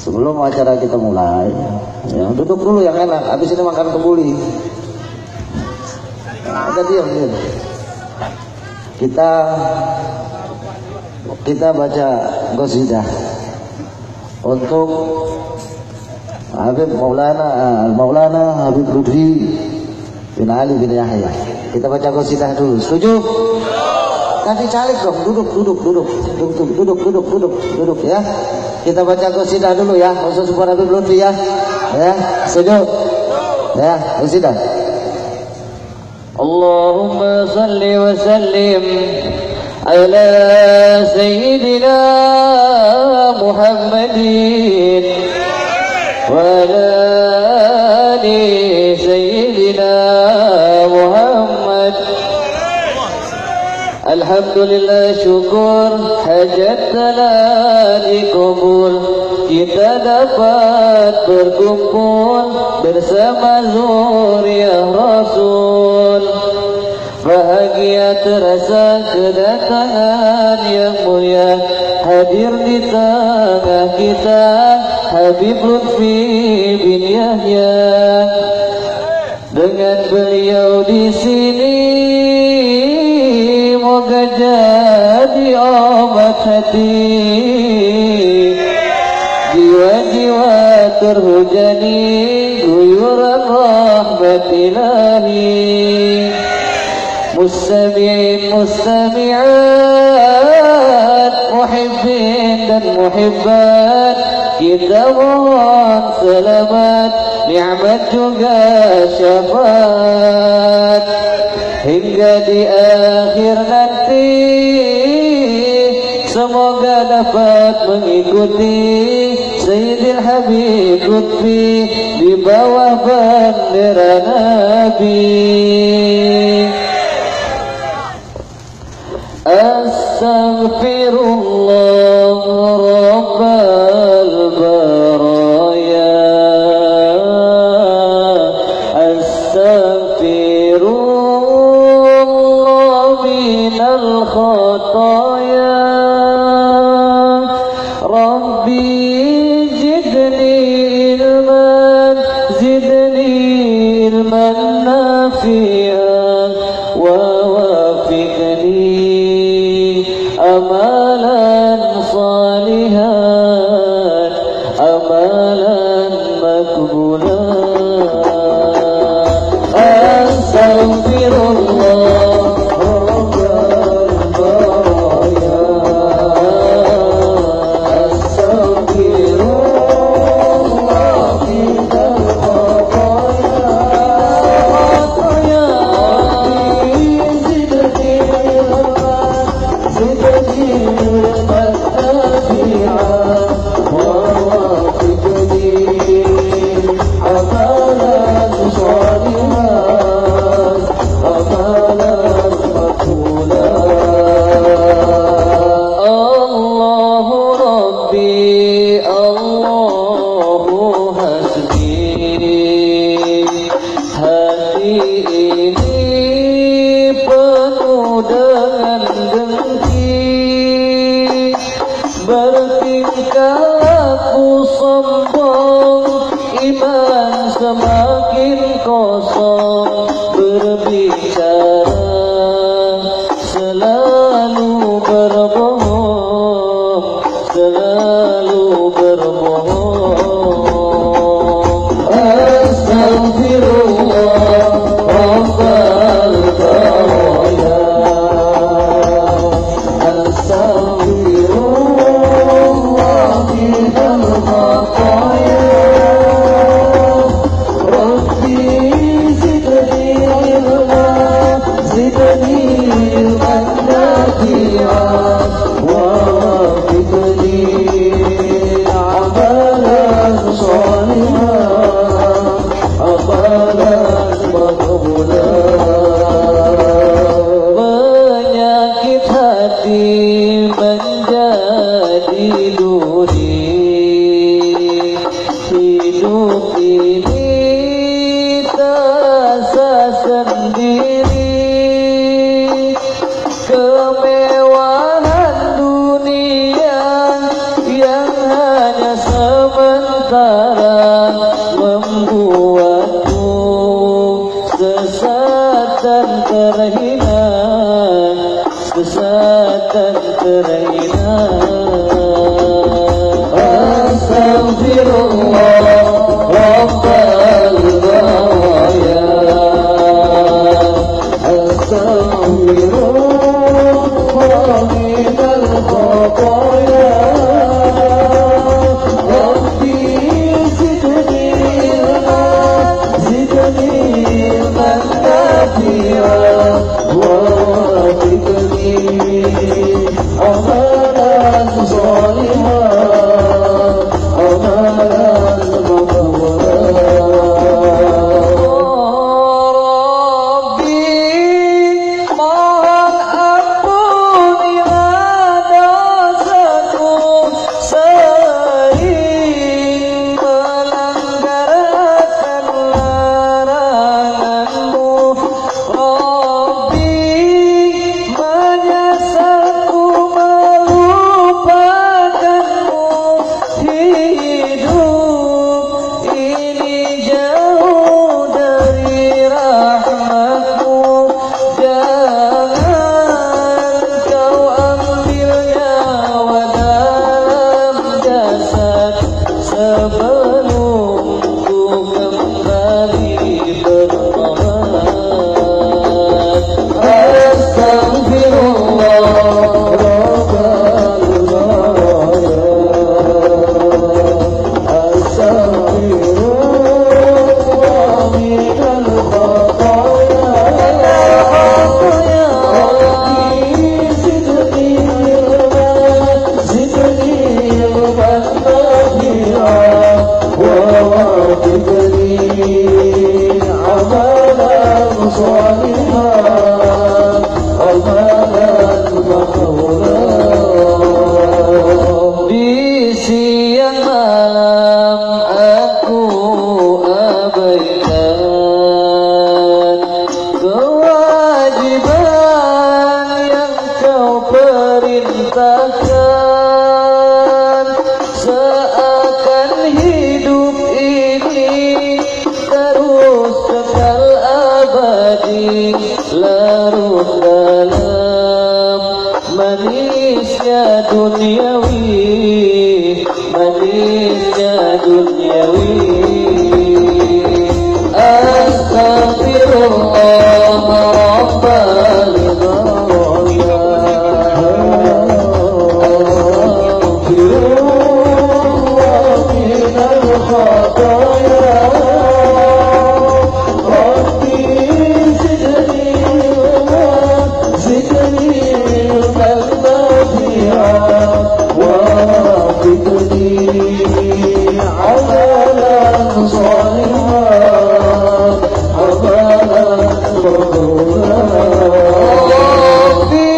Sebelum acara kita mulai, ya, duduk dulu yang enak. Habis ini makan kebuli. Nah, ada diam. Kita baca qasidah untuk Habib Maulana Habib Lutfi bin Ali bin Yahya. Kita baca qasidah dulu. Setuju? Nanti calik dong, duduk ya. Kita baca qasidah dulu ya, khusus buat Habib Lutfi ya. Ya, setuju? Ya, qasidah. Allahumma salli wa sallim ala sayyidina Muhammadin wa ala ali sayyidina Muhammad. Alhamdulillah, syukur hajat telah dikabul. Kita dapat berkumpul bersama zuriat Rasul. Bahagia terasa kedatangan yang mulia, hadir di tengah kita Habib Lutfi bin Yahya. Dengan beliau di sini, moga jadi obat hati. Jiwa-jiwa terhujani guyuran rahmat ilahi. Mustami'in mustami'at, muhibbin dan muhibbat, kita mohon selamat, nikmat juga syafaat. Hingga di akhir nanti, semoga dapat mengikuti Sayyidil Habib Lutfi di bawah bendera Nabi. Astaghfirullah Rabbal baraya. Astaghfirullah minal khataya. Rabbi zidni ilman nafi'an wa wafiqni amalan salihan, amalan makbulan. Astaghfirullah Rabbal baraya. Astaghfirullah minal khataya. Bertingkah laku sombong, iman semakin kosong. Berbicara selalu berbohong, selalu berbohong. Astaghfirullah Rabbal baraya. Astaghfirullah minal khataya. Rabbi zidni lantaran membuatku sesat dan terhina, sesat dan terhina. Astagfirullah Rabbal Bawaya, Astagfirullah minal khataya. Rabbi zidni ilma, zidni ilman nafi'a, wafiqni amalan salihah, amalan di siang malam aku abaikan kewajiban yang kau perintahkan, seakan hidup ini terus kekal abadi, larut dalam manisnya duniawi, manisnya duniawi. Astagfirullah Rabbal Bawaya, Astagfirullah minal khataya. Rabbi zidni ilma, zidni ilman nafi'a, wafiqni amalan salihah, amalan maqbulah. Rabbi,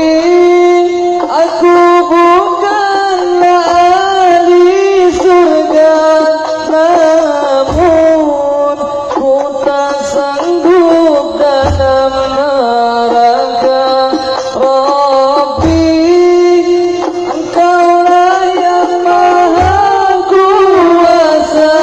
aku bukanlah ahli surga, namun ku tak sanggup dalam neraka. Rabbi, Engkaulah yang maha kuasa,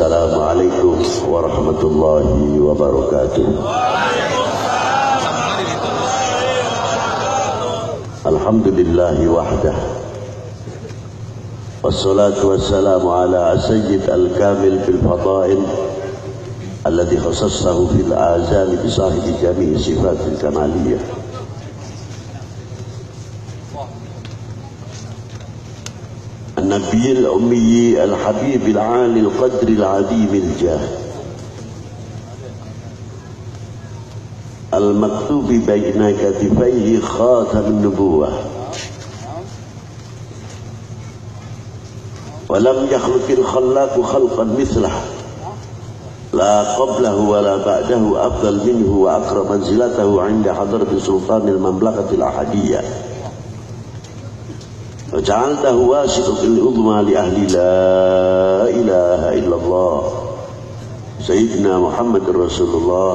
Assalamualaikum warahmatullahi wabarakatuh. Alhamdulillahi wahdah, wassalatu wassalamu ala sayyid al-kamil fil fadail alladhi khasassahu fil azali bi sahibi jami'i sifatil kamaliyah. النبي الأمي الحبيب العالي القدر العظيم الجاه المكتوب بين كتفيه خاتم النبوة ولم يخلق الخلاق خلقا مثله لا قبله ولا بعده أفضل منه وأقرب منزلته عند حضرة سلطان المملكة الأحدية وجعلته واسطة العظمى لأهل لا إله إلا الله سيدنا محمد رسول الله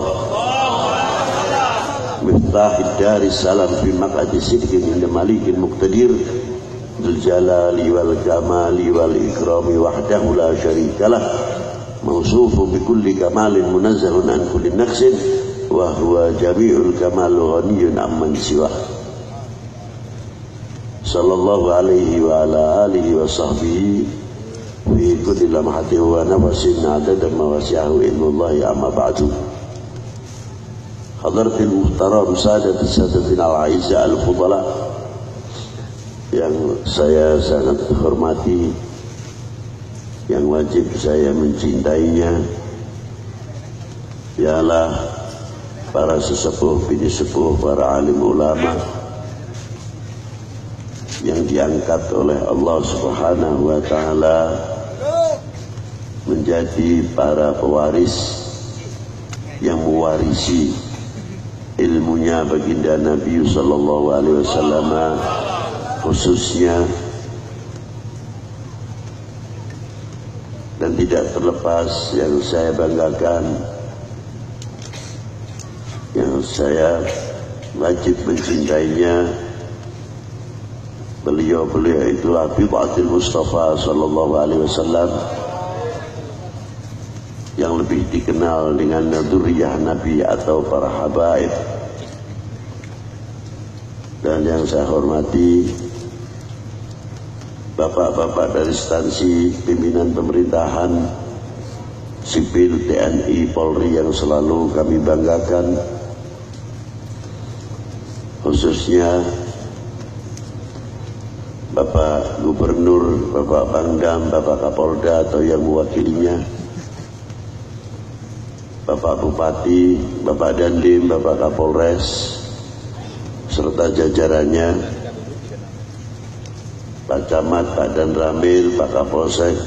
مفتاح الدار السلام في مقعد صدق عند مليك مقتدر ذو الجلال والكمال والإكرام وحده لا شريك له موصوف بكل كمال منزه عن كل نقص وهو جميع الكمال غني عمن سواه sallallahu alaihi wa ala alihi wa sahbihi fi kulli lamhatin wa nafasin adada ma wasi'ahu ilmullahi amma ba'du. Hadratil muhtaram sadatin al-aizza al-fudala yang saya sangat hormati, yang wajib saya mencintainya, ialah para sesepuh, bini sepuh, para alim ulama yang diangkat oleh Allah Subhanahu wa ta'ala menjadi para pewaris yang mewarisi ilmunya baginda Nabi sallallahu alaihi wasallam, khususnya dan tidak terlepas yang saya banggakan, yang saya wajib mencintainya, beliau itulah bid'atul Mustafa sallallahu alaihi wasallam yang lebih dikenal dengan dzurriyyah Nabi atau para habaib. Dan yang saya hormati bapak-bapak dari instansi pimpinan pemerintahan sipil, TNI, Polri yang selalu kami banggakan, khususnya Bapak Gubernur, Bapak Pangdam, Bapak Kapolda atau yang mewakilinya, Bapak Bupati, Bapak Dandim, Bapak Kapolres, serta jajarannya, Pak Camat, Pak Danramil, Pak Kapolsek,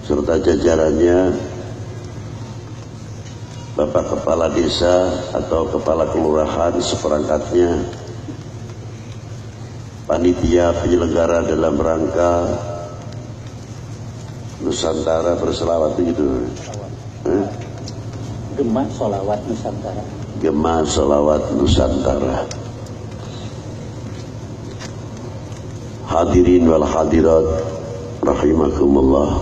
serta jajarannya, Bapak Kepala Desa atau Kepala Kelurahan seperangkatnya, panitia penyelenggara dalam rangka Nusantara berselawat itu, Gema Sholawat Nusantara. Gema Sholawat Nusantara. Hadirin wal hadirat rahimakumullah.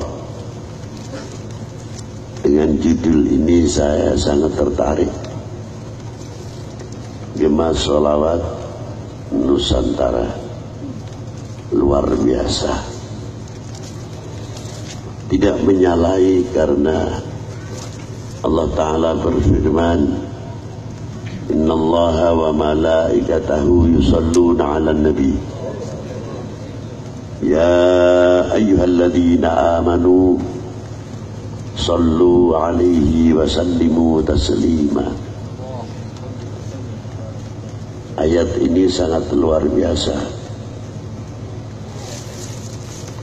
Dengan judul ini saya sangat tertarik. Gema Sholawat Nusantara. Luar biasa. Tidak menyalahi karena Allah Ta'ala berfirman, Innallaha wa malaikatahu yusalluna ala nabi Ya ayyuhalladzina amanu sallu alaihi wa sallimu taslima. Ayat ini sangat luar biasa.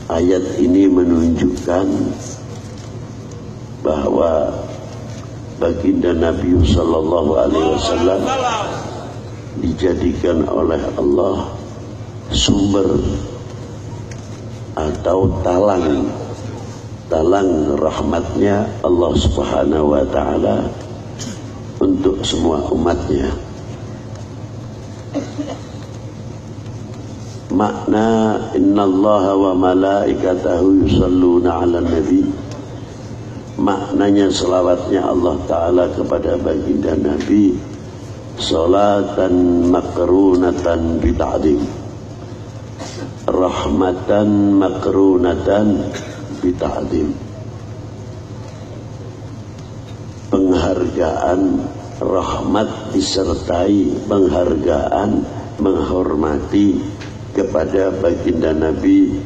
Ayat ini menunjukkan bahwa baginda Nabi sallallahu alaihi wasallam dijadikan oleh Allah sumber atau talang rahmatnya Allah Subhanahu wa ta'ala untuk semua umatnya. Makna innallaha wa malaikatahu yusalluna 'alan nabi maknanya selawatnya Allah Ta'ala kepada baginda Nabi, salatan makrunatan bita'dim, rahmatan makrunatan bita'dim, penghargaan, rahmat disertai penghargaan, menghormati kepada baginda Nabi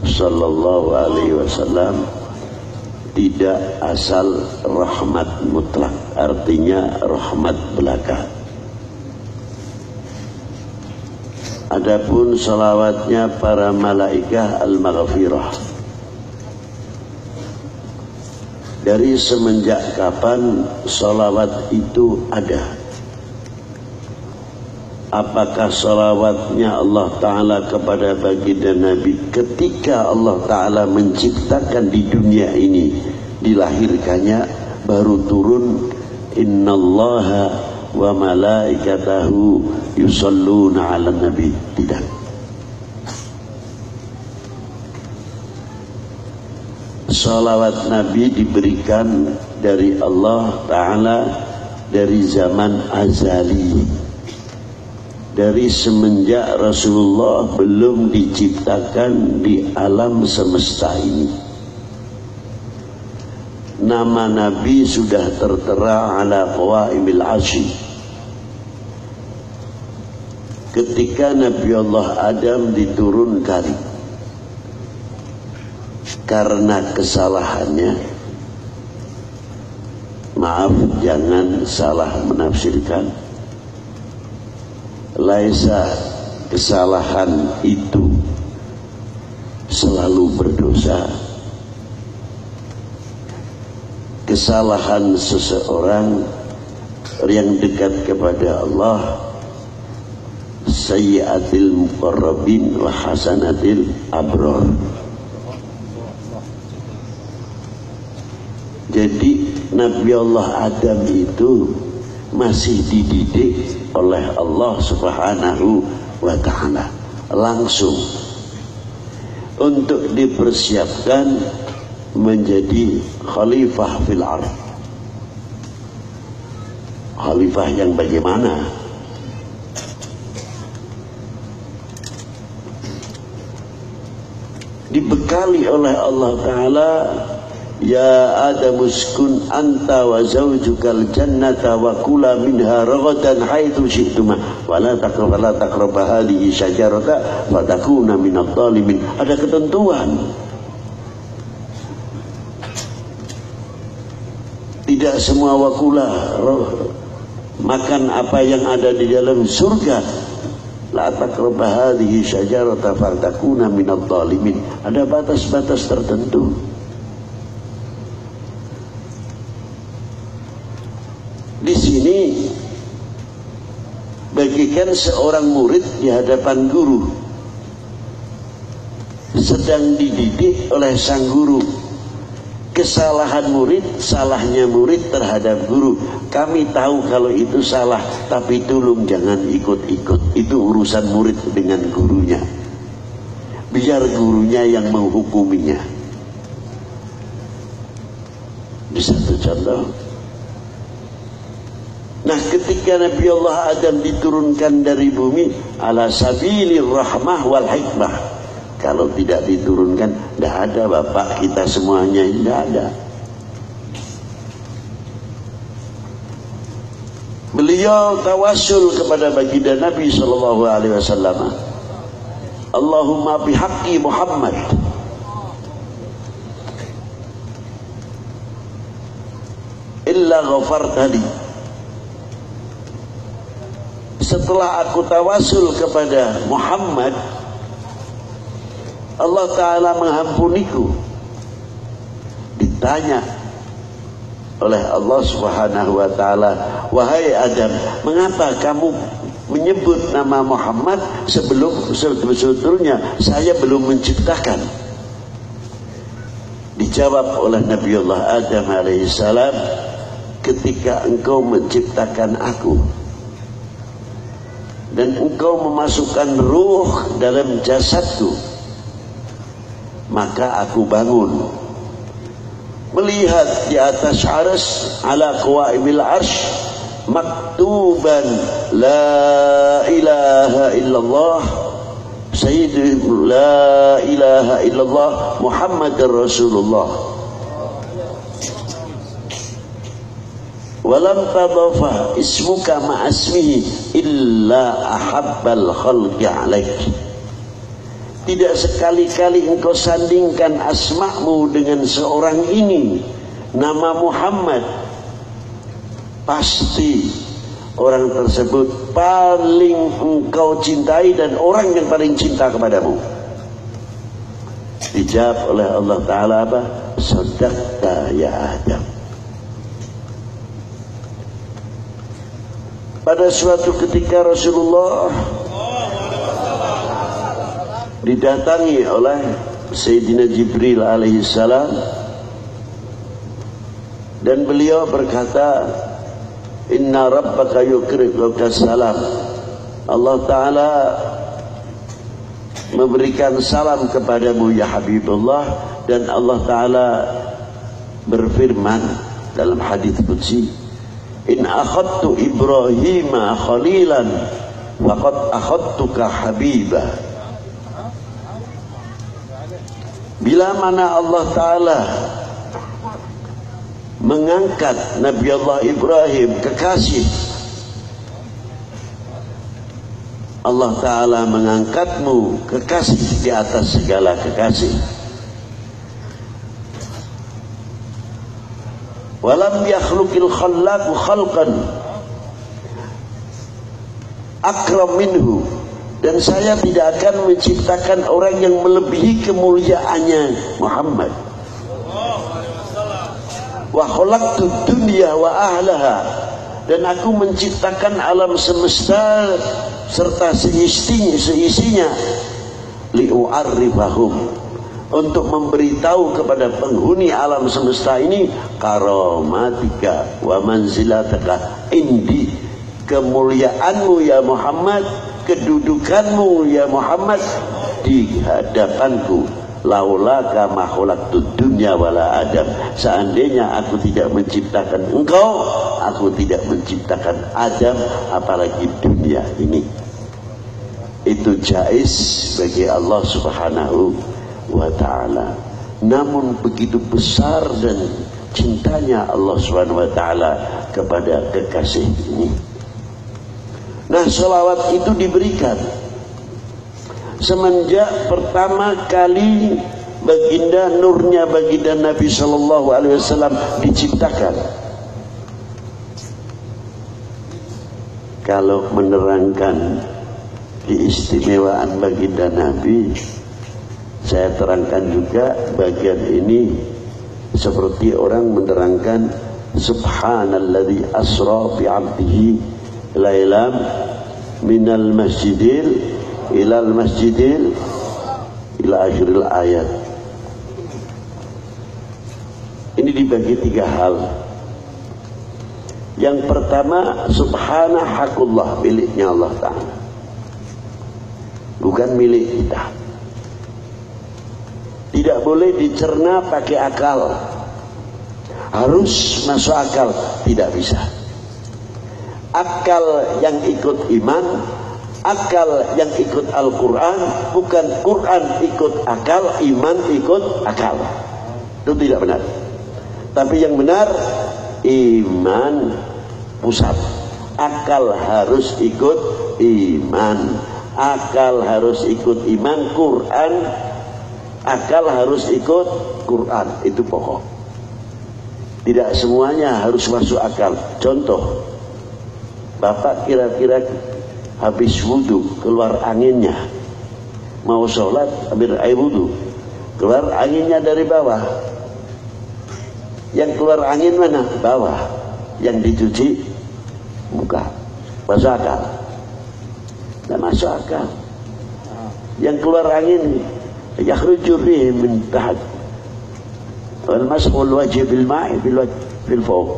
sallallahu alaihi wasallam, tidak asal rahmat mutlak, artinya rahmat belaka. Adapun salawatnya para malaikah al-maghfirah, dari semenjak kapan salawat itu ada? Apakah salawatnya Allah Ta'ala kepada baginda Nabi ketika Allah Ta'ala menciptakan di dunia ini, dilahirkannya baru turun innallaha wa malaikatahu yusalluna ala nabi? Tidak. Salawat Nabi diberikan dari Allah Ta'ala dari zaman azali, dari semenjak Rasulullah belum diciptakan di alam semesta ini. Nama Nabi sudah tertera ala qawaimil arsy. Ketika Nabi Allah Adam diturunkan karena kesalahannya, maaf jangan salah menafsirkan, laisa kesalahan itu selalu berdosa. Kesalahan seseorang yang dekat kepada Allah, sayyiatil muqarrabin wa hasanatil abrar. Jadi Nabi Allah Adam itu masih dididik oleh Allah Subhanahu wa Ta'ala langsung untuk dipersiapkan menjadi khalifah fil ardh. Khalifah yang bagaimana? Dibekali oleh Allah Ta'ala, ya Adam uskun anta wa zawjukal jannata wa kula minha ragadan haitsu syi'tuma wa la taqrabu hadhihi syajarata fa takuna minadh dhalimin. Ada ketentuan. Tidak semua wakula makan apa yang ada di dalam surga. La taqrabu hadhihi syajarata fa takuna minadh dhalimin. Ada batas-batas tertentu. Di sini bagikan seorang murid di hadapan guru sedang dididik oleh sang guru. Kesalahan murid, salahnya murid terhadap guru. Kami tahu kalau itu salah, tapi tolong jangan ikut-ikut. Itu urusan murid dengan gurunya. Biar gurunya yang menghukuminya. Di satu contoh. Nah, ketika Nabi Allah Adam diturunkan dari bumi ala sabilir rahmah wal hikmah, kalau tidak diturunkan, tidak ada bapak kita semuanya, tidak ada. Beliau tawasul kepada baginda Nabi sallallahu alaihi wasallam, Allahumma bihaqqi Muhammad illa ghafartali. Setelah aku tawasul kepada Muhammad, Allah Ta'ala mengampuniku. Ditanya oleh Allah Subhanahu wa Ta'ala, wahai Adam, mengapa kamu menyebut nama Muhammad sebetulnya saya belum menciptakan? Dijawab oleh Nabi Allah Adam alaihissalam, ketika engkau menciptakan aku dan engkau memasukkan ruh dalam jasadku, maka aku bangun melihat di atas arsy ala qawaimil arsy maktuban la ilaha illallah sayyidul la ilaha illallah Muhammadar Rasulullah walam tadafah ismuka ma'asmihi illa ahabbal khalqi alaik. Tidak sekali-kali engkau sandingkan asma'mu dengan seorang ini, nama Muhammad. Pasti orang tersebut paling engkau cintai dan orang yang paling cinta kepadamu. Dijawab oleh Allah Ta'ala apa? Sadaqta ya Adam. Pada suatu ketika Rasulullah didatangi oleh Sayyidina Jibril alaihissalam dan beliau berkata, inna rabbaka yukri'uka salam. Allah Ta'ala memberikan salam kepadamu ya Habibullah, dan Allah Ta'ala berfirman dalam hadis qudsi, in akhadtu Ibrahima khalilan faqad akhadtuka habibah. Bila mana Allah Ta'ala mengangkat Nabi Allah Ibrahim kekasih, Allah Ta'ala mengangkatmu kekasih di atas segala kekasih. Walam yakhluqil khallaqu khalqan akram minhu, dan saya tidak akan menciptakan orang yang melebihi kemuliaannya Muhammad. Wa khalaqtud dunya wa ahlaha, dan aku menciptakan alam semesta serta seisinya li'u'arrifahum, untuk memberitahu kepada penghuni alam semesta ini karamatika wa manzilataka indi, kemuliaanmu ya Muhammad, kedudukanmu ya Muhammad di hadapanku. Laulaka ma khalaqtud dunya wala adam, seandainya aku tidak menciptakan engkau, aku tidak menciptakan Adam, apalagi dunia ini. Itu jaiz bagi Allah Subhanahu wa ta'ala. Namun begitu besar dan cintanya Allah Subhanahu wa ta'ala kepada kekasih ini. Nah, sholawat itu diberikan semenjak pertama kali baginda nurnya baginda Nabi Sallallahu Alaihi Wasallam diciptakan. Kalau menerangkan keistimewaan baginda Nabi, saya terangkan juga bagian ini seperti orang menerangkan subhanalladzi asra bi'abdihi lailam minal masjidil ilal masjidil ila akhiril ayat. Ini dibagi tiga hal. Yang pertama, subhana hakullah, miliknya Allah Ta'ala, bukan milik kita. Tidak boleh dicerna pakai akal, harus masuk akal, tidak bisa. Akal yang ikut iman, akal yang ikut Al-Quran, bukan Quran ikut akal, iman ikut akal. Itu tidak benar. Tapi yang benar, iman pusat, akal harus ikut iman, akal harus ikut iman, Quran, akal harus ikut Quran. Itu pokok. Tidak semuanya harus masuk akal. Contoh, Bapak kira-kira habis wudhu keluar anginnya, mau sholat ambil air wudhu, keluar anginnya dari bawah. Yang keluar angin mana? Bawah. Yang dicuci muka. Masuk akal? Tidak masuk akal. Yang keluar angin yakhruju fihi min tahat wal mas'ul wajhi bil ma'i bil fawq.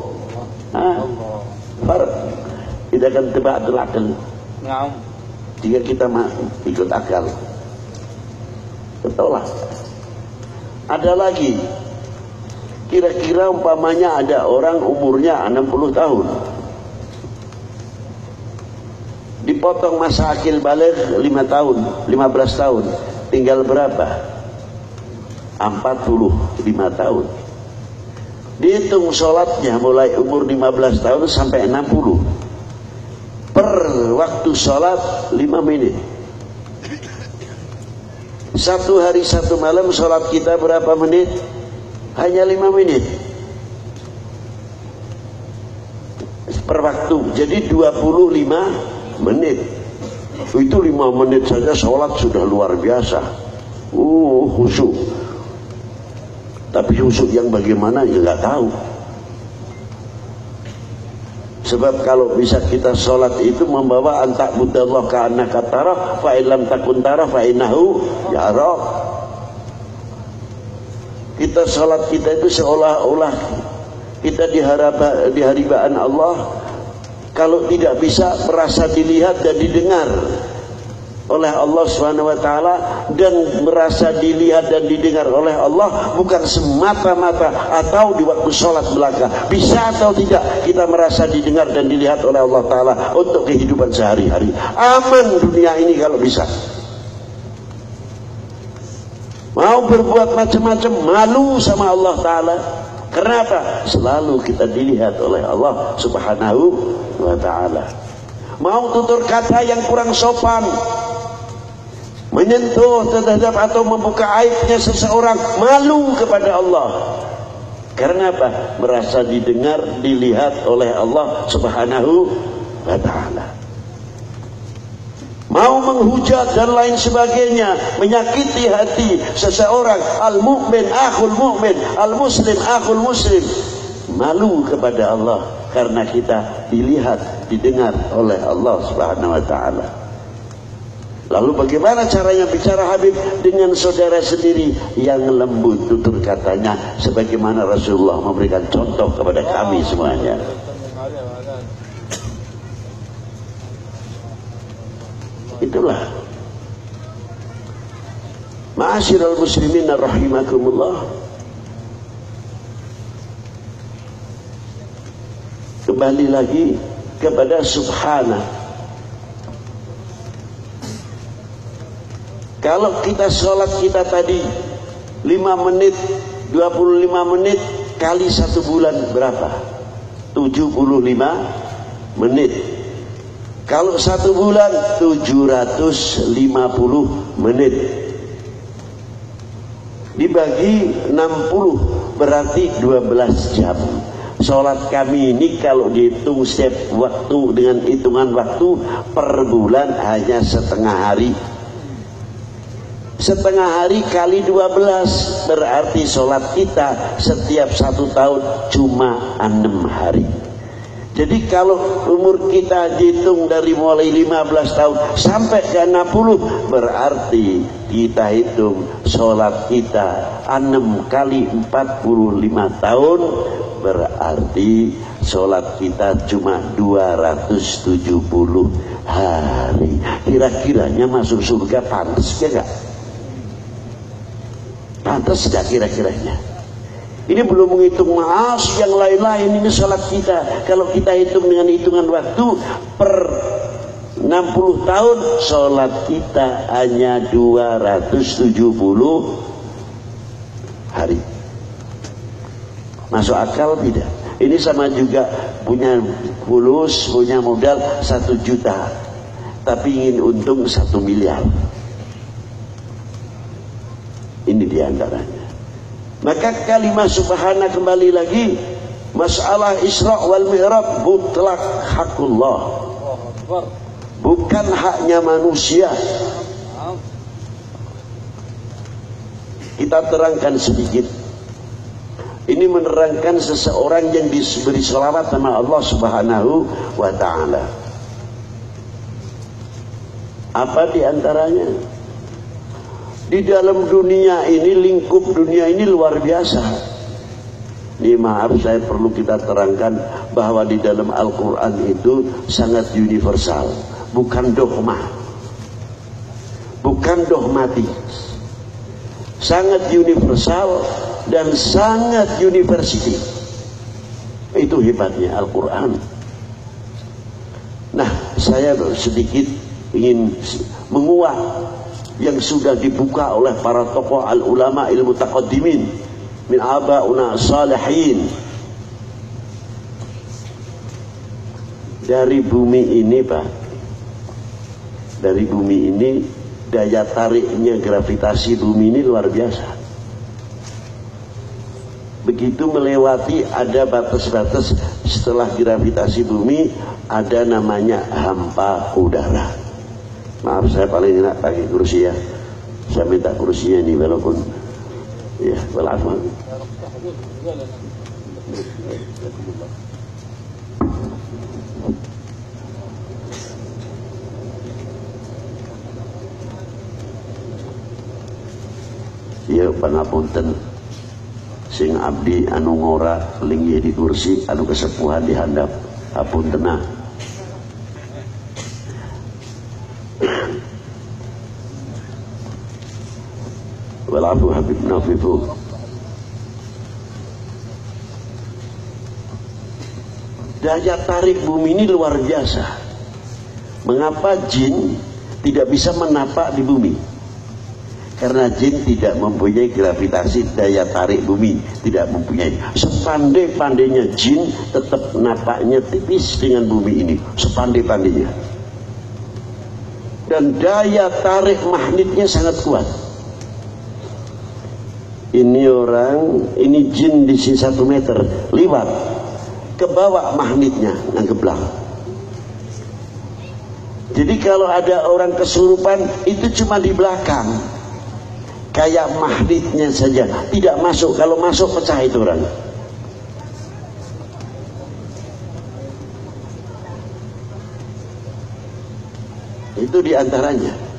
Farq. Tidak akan tebak akal. Jika kita ikut akal, betullah. Ada lagi, Kira-kira umpamanya ada orang umurnya 60 tahun, dipotong masa akil balik 5 tahun, 15 tahun, tinggal berapa? 45 tahun. Dihitung sholatnya mulai umur 15 tahun sampai 60. Per waktu sholat 5 menit. Satu hari satu malam sholat kita berapa menit? Hanya 5 menit per waktu. Jadi 25 menit. Itu 5 menit saja sholat sudah luar biasa. Khusyuk. Tapi khusyuk yang bagaimana ya nggak tahu. Sebab kalau bisa kita sholat itu membawa antak budallah ka'annaka tarah fa illam takun tarah fa innahu yarah. Kita sholat kita itu seolah-olah kita di haribaan Allah. Kalau tidak bisa merasa dilihat dan didengar oleh Allah Subhanahu wa taala, dan merasa dilihat dan didengar oleh Allah bukan semata-mata atau di waktu sholat belaka. Bisa atau tidak kita merasa didengar dan dilihat oleh Allah taala untuk kehidupan sehari-hari. Aman dunia ini kalau bisa. Mau berbuat macam-macam malu sama Allah taala. Kenapa? Selalu kita dilihat oleh Allah Subhanahu wa taala. Mau tutur kata yang kurang sopan, menyentuh terhadap atau membuka aibnya seseorang, malu kepada Allah. Karena apa? Merasa didengar, dilihat oleh Allah Subhanahu wa taala. Mau menghujat dan lain sebagainya, menyakiti hati seseorang, al-mu'min akhul mu'min, al-muslim akhul muslim, malu kepada Allah karena kita dilihat, didengar oleh Allah Subhanahu wa taala. Lalu bagaimana caranya bicara Habib dengan saudara sendiri yang lembut tutur katanya, sebagaimana Rasulullah memberikan contoh kepada kami semuanya. Itulah ma'asyiral muslimin rahimakumullah. Kembali lagi kepada subhana. Kalau kita sholat kita tadi 5 menit 25 menit kali 1 bulan berapa? 75 menit. Kalau 1 bulan 750 menit dibagi 60 berarti 12 jam. Sholat kami ini kalau dihitung setiap waktu dengan hitungan waktu per bulan hanya setengah hari. Setengah hari kali 12 berarti sholat kita setiap 1 tahun cuma 6 hari. Jadi kalau umur kita dihitung dari mulai 15 tahun sampai ke 60 berarti kita hitung sholat kita 6 kali 45 tahun berarti sholat kita cuma 270 hari. Kira-kiranya masuk surga pantas ya gak? Pantas gak kira-kiranya? Ini belum menghitung maas yang lain-lain. Ini salat kita. Kalau kita hitung dengan hitungan waktu per 60 tahun, salat kita hanya 270 hari. Masuk akal tidak? Ini sama juga punya fulus, punya modal 1 juta, tapi ingin untung 1 miliar. Ini diantaranya. Maka kalimat subhana kembali lagi, masalah Isra wal Mi'raj mutlak hakullah, bukan haknya manusia. Kita terangkan sedikit. Ini menerangkan seseorang yang diberi sholawat sama Allah Subhanahu wa ta'ala. Apa diantaranya? Di dalam dunia ini, lingkup dunia ini luar biasa. Ini maaf saya perlu kita terangkan bahwa di dalam Al-Quran itu sangat universal, bukan dogma, bukan dogmatis, sangat universal. dan sangat university. Itu hebatnya Al-Quran. Nah, saya sedikit ingin menguak yang sudah dibuka oleh para tokoh al-ulama ilmu taqaddimin min aba'una salihin. Dari bumi ini, Pak, dari bumi ini daya tariknya gravitasi bumi ini luar biasa. Begitu melewati ada batas-batas, setelah gravitasi bumi ada namanya hampa udara. Maaf, saya paling enak pakai kursi ya. Saya minta kursinya ini walaupun ya walaupun. Ya pangapunten sing abdi anu ngora linggih di kursi anu kesepuhan di handap apuntenah. Walafu habib nafifu. Daya tarik bumi ini luar biasa. Mengapa jin tidak bisa menapak di bumi? Karena jin tidak mempunyai gravitasi, daya tarik bumi tidak mempunyai. Sepandai-pandainya jin tetap napaknya tipis dengan bumi ini, sepandai-pandainya. Dan daya tarik magnetnya sangat kuat. Ini orang, ini jin di sini 1 meter, liwat ke bawah magnetnya ngegeblak. Jadi kalau ada orang kesurupan itu cuma di belakang, kayak magnetnya saja, tidak masuk. Kalau masuk pecah itu orang. Itu diantaranya.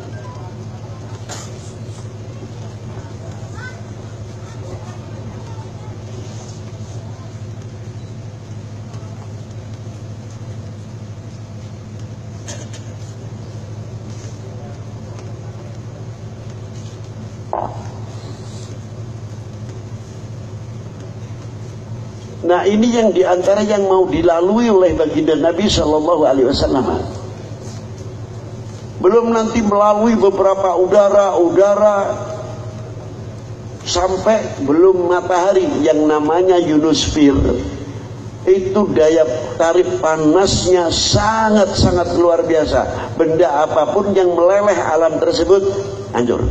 Nah, ini yang diantara yang mau dilalui oleh baginda Nabi Shallallahu Alaihi Wasallam. Belum nanti melalui beberapa udara sampai belum matahari yang namanya ionosfer. Itu daya tarik panasnya sangat-sangat luar biasa. Benda apapun yang meleleh alam tersebut hancur.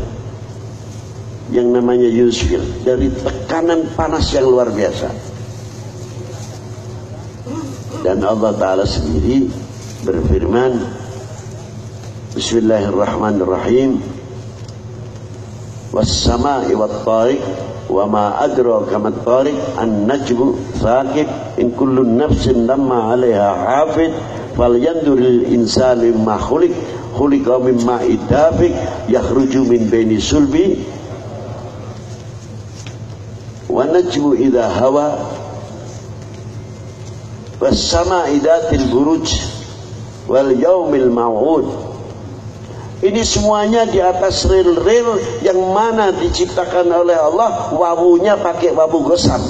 Yang namanya ionosfer, dari tekanan panas yang luar biasa. Dan Allah Ta'ala sendiri berfirman, Bismillahirrahmanirrahim, Was-sama'i wat-tariq wa ma adraka mat-tariq an-najmu thaqib in kullu nafsin lamma 'alaiha hafid falyanzuril insanu mimma khuliqa mimma idafik yakhruju min baini sulbi wa najmu idha hawa was-sama'i dzatil buruj wal yaumil maw'ud. Ini semuanya di atas rel-rel yang mana diciptakan oleh Allah, wawunya pakai wawu gosam.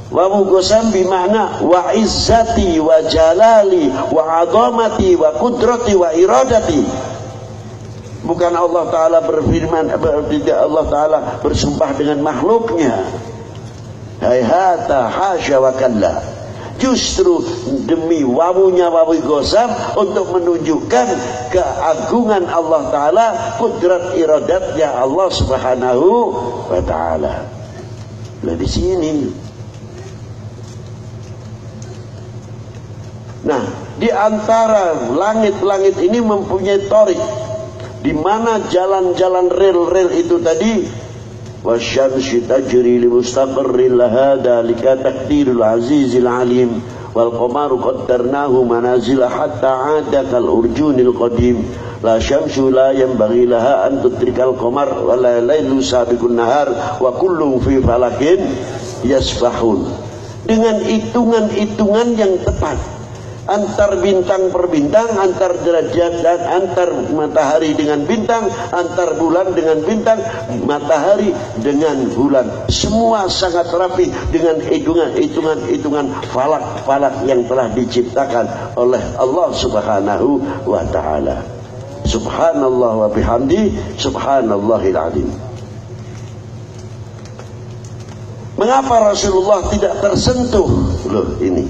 Wawu gosam bermakna wa izzati wa jalali wa azamati wa qudrati wa iradati. Bukan Allah Ta'ala berfirman, Allah Ta'ala bersumpah dengan makhluknya. Hayhata hasya wa kalla. Justru demi wawunya wawu gosam untuk menunjukkan keagungan Allah Ta'ala, kudrat iradatnya Allah Subhanahu wa Ta'ala. Nah, di sini. Nah, di antara langit-langit ini mempunyai torik, di mana jalan-jalan rel-rel itu tadi. Wasyamsi tajri li mustaqarrin laha dalika taqdirul azizil alim wal qamaru qaddarnahu manazila hatta 'ada kal urjunil qadim la syamsu la yanbaghi laha an tudrikal qamar wa la lailu sabiqun nahar wa kullun fi falakin yasbahun. Dengan hitungan-hitungan yang tepat, antar bintang per bintang, antar derajat dan antar matahari dengan bintang, antar bulan dengan bintang, matahari dengan bulan. Semua sangat rapi dengan hitungan falak-falak yang telah diciptakan oleh Allah Subhanahu wa taala. Subhanallah wa bihamdi, subhanallahil azim. Mengapa Rasulullah tidak tersentuh? Loh ini.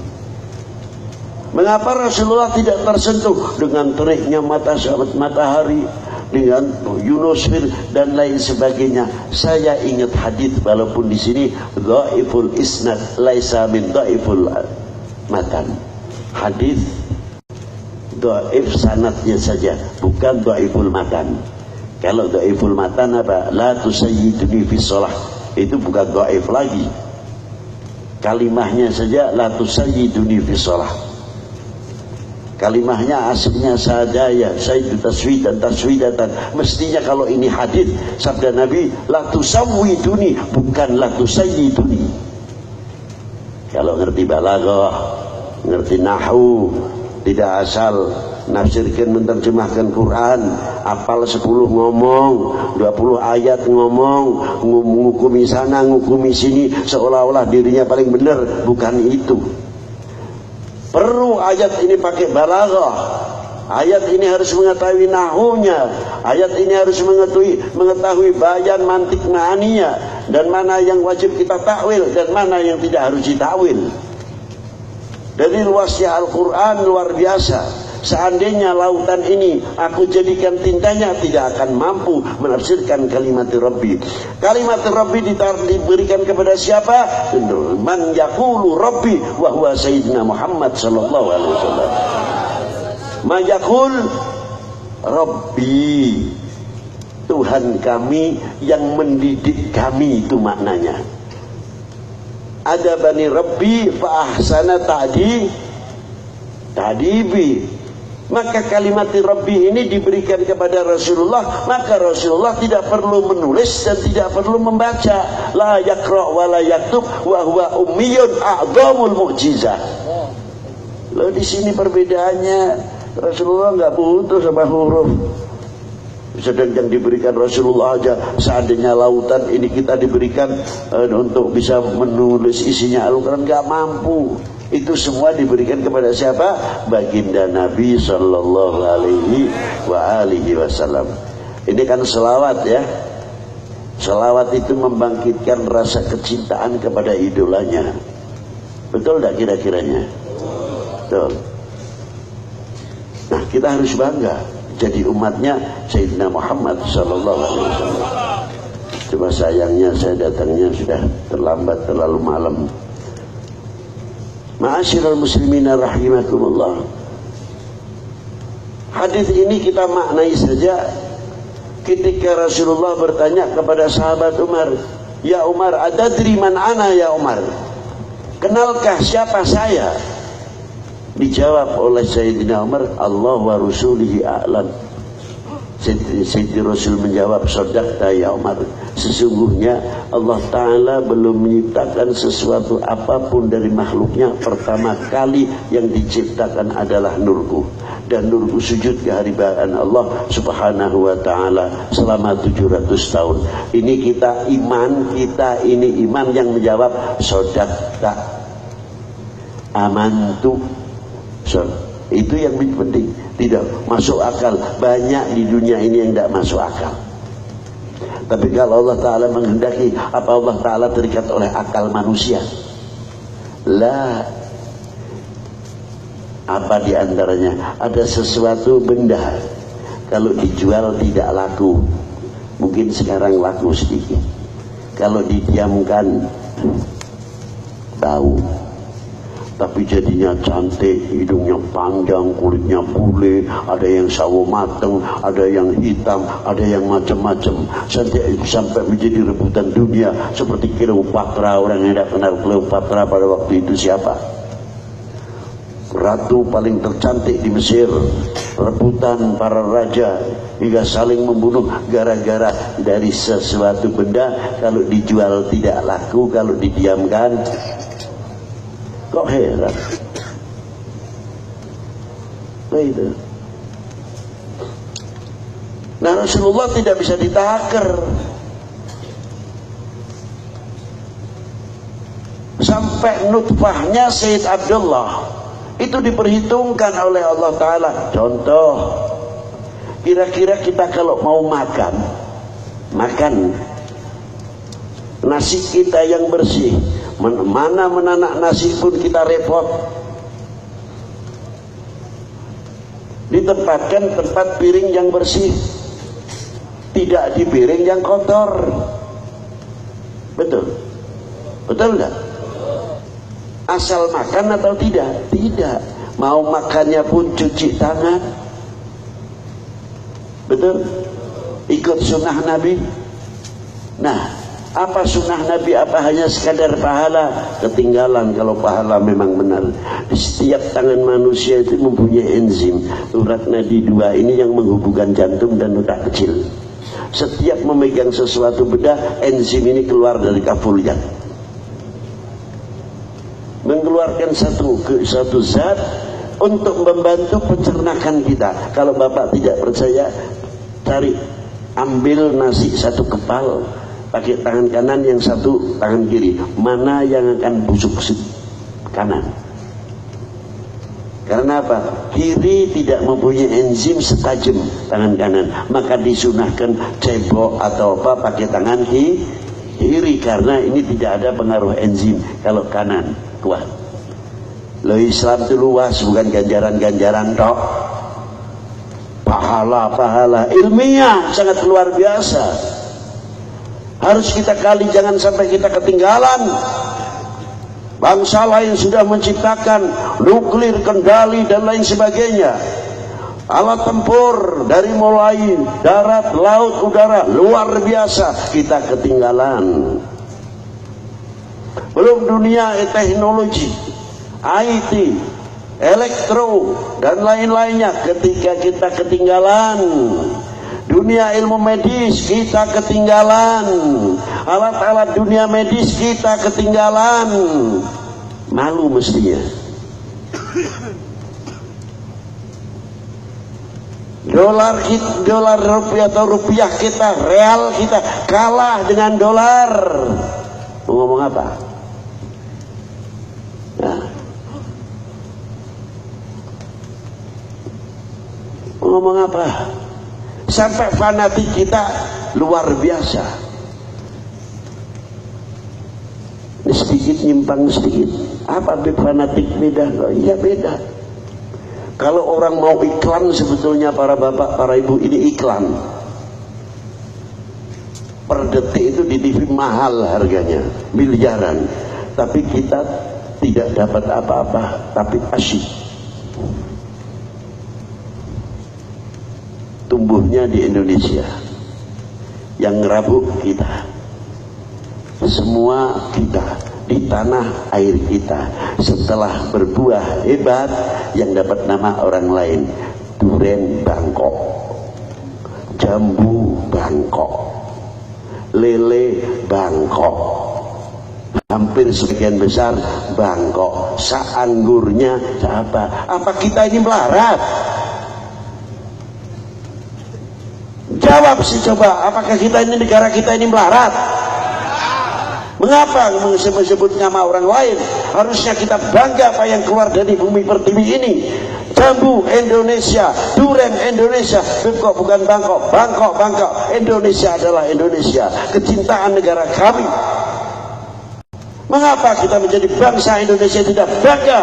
Mengapa Rasulullah tidak tersentuh dengan teriknya matahari, dengan ionosfer dan lain sebagainya? Saya ingat hadis, walaupun di sini dhaiful isnad laisa min dhaiful matan. Hadis dhaif sanadnya saja, bukan dhaiful matan. Kalau dhaiful matan apa? La tusayyiduni fi shalah. Itu bukan dhaif lagi. Kalimahnya saja la tusayyiduni fi shalah. Kalimahnya aslinya sadaya, sayyidu taswidatan. Mestinya kalau ini hadis sabda Nabi, la tusawwiduni, bukan la tusayyiduni. Kalau ngerti balaghah, ngerti nahwu, tidak asal nafsirkan menerjemahkan Quran, apal 10 ngomong, 20 ayat ngomong, ngukumi sana, ngukumi sini, seolah-olah dirinya paling benar. Bukan itu. Perlu ayat ini pakai balaghah. Ayat ini harus mengetahui nahunya. Ayat ini harus mengetahui bayan mantik ma'aninya, dan mana yang wajib kita takwil dan mana yang tidak harus ditakwil. Dari luasnya Al-Quran luar biasa. Seandainya lautan ini aku jadikan tintanya, tidak akan mampu menafsirkan kalimat Rabbi. Kalimat Rabbi diberikan kepada siapa? Man yaqulu Rabbi wa huwa Sayyidina Muhammad sallallahu alaihi wasallam. Man yaqul Rabbi, Tuhan kami yang mendidik kami, itu maknanya. Ada bani Rabbi fa ahsana ta'dibi. Maka kalimat Rabbi ini diberikan kepada Rasulullah, maka Rasulullah tidak perlu menulis dan tidak perlu membaca. La yaqra wa la yaktub wa huwa ummiyun a'dhamul mu'jizah. Loh, di sini perbedaannya. Rasulullah nggak butuh sama huruf. Sedang yang diberikan Rasulullah aja, seandainya lautan ini kita diberikan untuk bisa menulis isinya Al-Quran, nggak mampu. Itu semua diberikan kepada siapa? Baginda Nabi sallallahu alaihi wasallam. Ini kan selawat ya. Selawat itu membangkitkan rasa kecintaan kepada idolanya. Betul tak kira-kiranya? Betul. Nah, kita harus bangga jadi umatnya Sayyidina Muhammad sallallahu alaihi wasallam. Cuma sayangnya saya datangnya sudah terlambat, terlalu malam. Ma'asyiral muslimin rahimakumullah. Hadis ini kita maknai saja ketika Rasulullah bertanya kepada sahabat Umar, "Ya Umar, adadri man ana ya Umar?" Kenalkah siapa saya? Dijawab oleh Sayyidina Umar, Allah wa rasulihi a'lam. Sayyidina Rasul menjawab, "Shadaqta ya Umar." Sesungguhnya Allah Ta'ala belum menciptakan sesuatu apapun dari makhluknya. Pertama kali yang diciptakan adalah nurku. Dan nurku sujud kehadiran Allah Subhanahu wa Ta'ala selama 700 tahun. Ini kita iman, kita ini iman yang menjawab shadaqta, amantu. Itu yang penting. Tidak masuk akal. Banyak di dunia ini yang tidak masuk akal. Tapi kalau Allah Ta'ala menghendaki, apa Allah Ta'ala terikat oleh akal manusia? Lah. Apa diantaranya? Ada sesuatu benda kalau dijual tidak laku. Mungkin sekarang laku sedikit. Kalau didiamkan tahu. Tapi jadinya cantik, hidungnya panjang, kulitnya bule, ada yang sawo mateng, ada yang hitam, ada yang macam-macam. Sampai menjadi rebutan dunia seperti Cleopatra. Orang yang tidak kenal Cleopatra pada waktu itu siapa? Ratu paling tercantik di Mesir. Rebutan para raja hingga saling membunuh gara-gara dari sesuatu benda. Kalau dijual tidak laku, kalau didiamkan. Kok heran? Itu. Nah, Rasulullah tidak bisa ditaker. Sampai nutfahnya Sayyid Abdullah itu diperhitungkan oleh Allah Ta'ala. Contoh, kira-kira kita kalau mau makan nasi kita yang bersih, mana menanak nasi pun kita repot. Ditempatkan tempat piring yang bersih, tidak di piring yang kotor. Betul? Betul enggak? Asal makan atau tidak? Tidak. Mau makannya pun cuci tangan. Betul? Ikut sunnah Nabi. Nah, apa sunnah Nabi? Apa hanya sekadar pahala? Ketinggalan kalau pahala memang benar. Di setiap tangan manusia itu mempunyai enzim. Urat nadi 2 ini yang menghubungkan jantung dan otak kecil. Setiap memegang sesuatu benda, enzim ini keluar dari kafulnya, mengeluarkan satu zat untuk membantu pencernakan kita. Kalau Bapak tidak percaya, ambil nasi satu kepal, pakai tangan kanan, yang satu tangan kiri, mana yang akan busuk? Kanan. Karena apa? Kiri tidak mempunyai enzim setajam tangan kanan, maka disunahkan cebok atau apa pakai tangan kiri, karena ini tidak ada pengaruh enzim. Kalau kanan kuat. Loh, Islam itu luas, bukan ganjaran-ganjaran tok. Pahala ilmiah sangat luar biasa. Harus kita kali, jangan sampai kita ketinggalan. Bangsa lain sudah menciptakan nuklir, kendali dan lain sebagainya. Alat tempur dari mulai darat, laut, udara luar biasa. Kita ketinggalan. Belum dunia teknologi, IT, elektro dan lain-lainnya. Ketika kita ketinggalan, dunia ilmu medis kita ketinggalan, alat-alat dunia medis kita ketinggalan. Malu mestinya. Dolar rupiah atau rupiah kita, real kita kalah dengan dolar. Mau ngomong apa? Nah, mau ngomong apa? Sampai fanatik kita luar biasa. Ini sedikit nyimpang sedikit. Apa fanatik beda? Iya beda. Kalau orang mau iklan, sebetulnya para bapak, para ibu, ini iklan. Per detik itu di TV mahal harganya, miliaran. Tapi kita tidak dapat apa-apa, tapi asyik. Tumbuhnya di Indonesia, yang ngerabuk kita, semua kita, di tanah air kita. Setelah berbuah hebat, yang dapat nama orang lain, duren Bangkok, jambu Bangkok, lele Bangkok, hampir sebagian besar Bangkok. Seanggurnya apa? Apa kita ini melarat? Jawab sih coba, apakah kita ini, negara kita ini melarat? Mengapa menyebut nama orang lain? Harusnya kita bangga apa yang keluar dari bumi pertiwi ini. Jambu Indonesia, duren Indonesia, Bangkok bukan Bangkok, Bangkok. Indonesia adalah Indonesia, kecintaan negara kami. Mengapa kita menjadi bangsa Indonesia tidak bangga?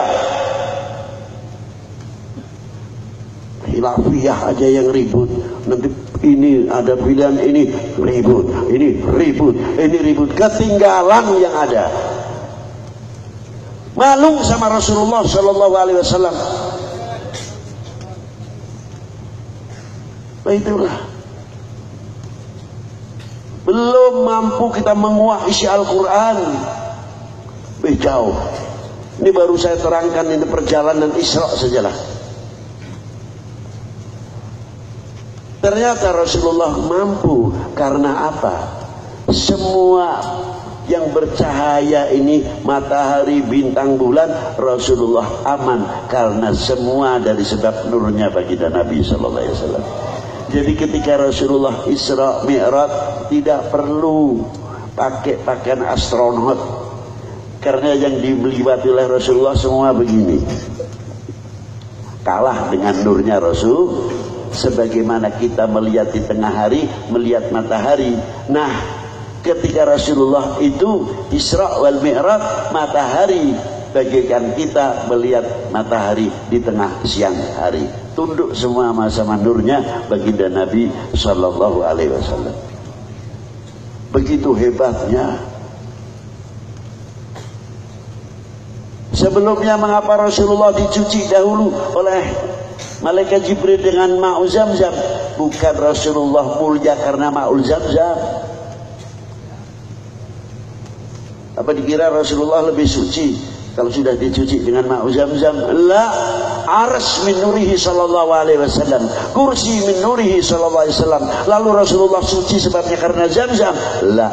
Khilafiyah aja yang ribut, nanti ini ada pilihan, ini ribut, ini ribut, ketinggalan yang ada. Malu sama Rasulullah Shallallahu Alaihi Wasallam. Itulah, belum mampu kita menguak isi Al-Quran. Jauh. Ini baru saya terangkan, ini perjalanan Isra sajalah. Ternyata Rasulullah mampu. Karena apa? Semua yang bercahaya ini, matahari, bintang, bulan, Rasulullah aman karena semua dari sebab nurnya baginda Nabi sallallahu alaihi wasallam. Jadi ketika Rasulullah Isra Mi'raj tidak perlu pakai pakaian astronot, karena yang diliwati oleh Rasulullah semua begini, kalah dengan nurnya Rasul. Sebagaimana kita melihat di tengah hari, melihat matahari. Nah, ketika Rasulullah itu Isra wal Mi'raj, matahari bagaikan kita melihat matahari di tengah siang hari. Tunduk semua sama nurnya baginda Nabi sallallahu alaihi wasallam. Begitu hebatnya. Sebelumnya mengapa Rasulullah dicuci dahulu oleh malaikat Jibril dengan ma'u Zamzam? Bukan Rasulullah mulia karena ma'ul Zamzam. Apa dikira Rasulullah lebih suci kalau sudah dicuci dengan ma'u Zamzam? La, arsy min nurihi sallallahu alaihi wasallam, kursi min nurihi sallallahu alaihi wasallam. Lalu Rasulullah suci sebabnya karena Zamzam? La.